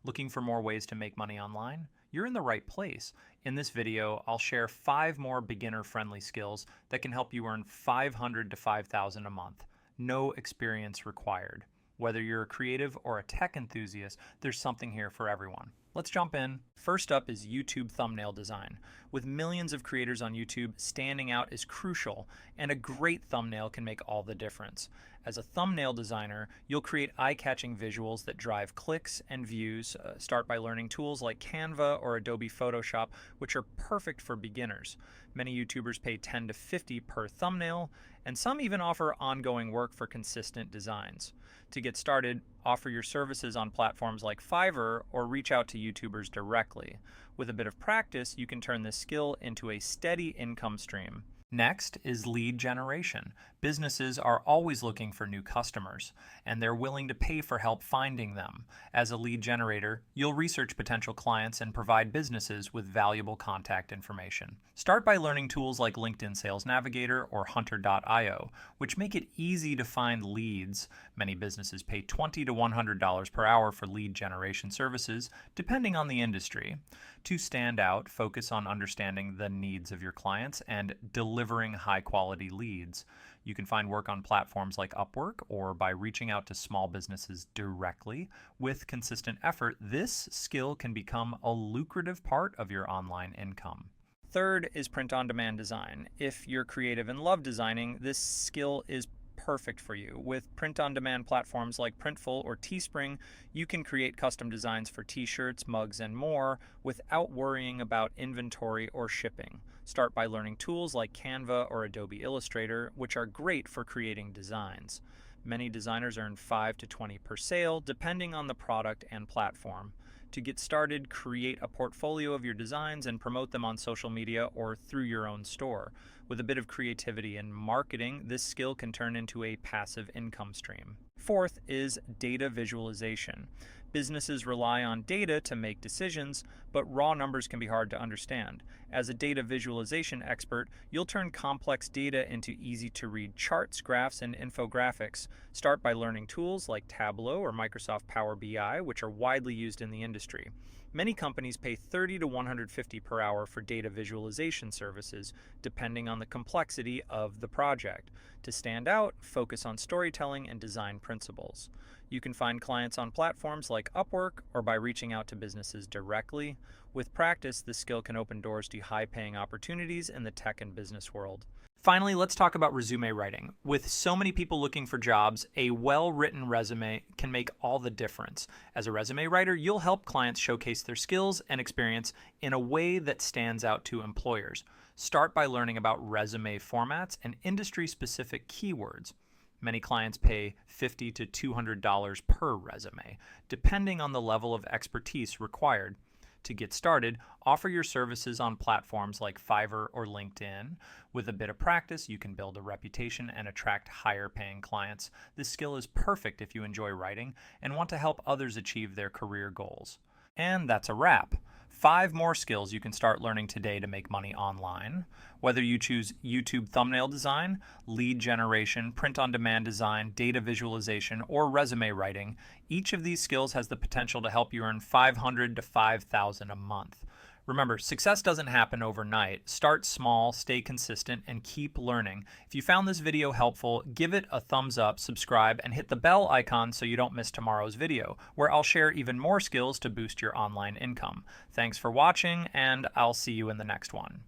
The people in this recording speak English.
Looking for more ways to make money online? You're in the right place. In this video, I'll share 5 more beginner-friendly skills that can help you earn $500 to $5,000 a month. No experience required. Whether you're a creative or a tech enthusiast, there's something here for everyone. Let's jump in. First up is YouTube thumbnail design. With millions of creators on YouTube, standing out is crucial, and a great thumbnail can make all the difference. As a thumbnail designer, you'll create eye-catching visuals that drive clicks and views. Start by learning tools like Canva or Adobe Photoshop, which are perfect for beginners. Many YouTubers pay $10 to $50 per thumbnail, and some even offer ongoing work for consistent designs. To get started, offer your services on platforms like Fiverr or reach out to YouTubers directly. With a bit of practice, you can turn this skill into a steady income stream. Next is lead generation. Businesses are always looking for new customers, and they're willing to pay for help finding them. As a lead generator, you'll research potential clients and provide businesses with valuable contact information. Start by learning tools like LinkedIn Sales Navigator or Hunter.io, which make it easy to find leads. Many businesses pay $20 to $100 per hour for lead generation services, depending on the industry. To stand out, focus on understanding the needs of your clients and delivering high-quality leads. You can find work on platforms like Upwork or by reaching out to small businesses directly. With consistent effort, this skill can become a lucrative part of your online income. Third is print-on-demand design. If you're creative and love designing, this skill is perfect for you. With print-on-demand platforms like Printful or Teespring, you can create custom designs for t-shirts, mugs, and more without worrying about inventory or shipping. Start by learning tools like Canva or Adobe Illustrator, which are great for creating designs. Many designers earn $5 to $20 per sale, depending on the product and platform. To get started, create a portfolio of your designs and promote them on social media or through your own store. With a bit of creativity and marketing, this skill can turn into a passive income stream. Fourth is data visualization. Businesses rely on data to make decisions, but raw numbers can be hard to understand. As a data visualization expert, you'll turn complex data into easy-to-read charts, graphs, and infographics. Start by learning tools like Tableau or Microsoft Power BI, which are widely used in the industry. Many companies pay $30 to $150 per hour for data visualization services, depending on the complexity of the project. To stand out, focus on storytelling and design principles. You can find clients on platforms like Upwork or by reaching out to businesses directly. With practice, this skill can open doors to high-paying opportunities in the tech and business world. Finally, let's talk about resume writing. With so many people looking for jobs, a well-written resume can make all the difference. As a resume writer, you'll help clients showcase their skills and experience in a way that stands out to employers. Start by learning about resume formats and industry-specific keywords. Many clients pay $50 to $200 per resume, depending on the level of expertise required. To get started, offer your services on platforms like Fiverr or LinkedIn. With a bit of practice, you can build a reputation and attract higher-paying clients. This skill is perfect if you enjoy writing and want to help others achieve their career goals. And that's a wrap. 5 more skills you can start learning today to make money online. Whether you choose YouTube thumbnail design, lead generation, print-on-demand design, data visualization, or resume writing, each of these skills has the potential to help you earn $500 to $5,000 a month. Remember, success doesn't happen overnight. Start small, stay consistent, and keep learning. If you found this video helpful, give it a thumbs up, subscribe, and hit the bell icon so you don't miss tomorrow's video, where I'll share even more skills to boost your online income. Thanks for watching, and I'll see you in the next one.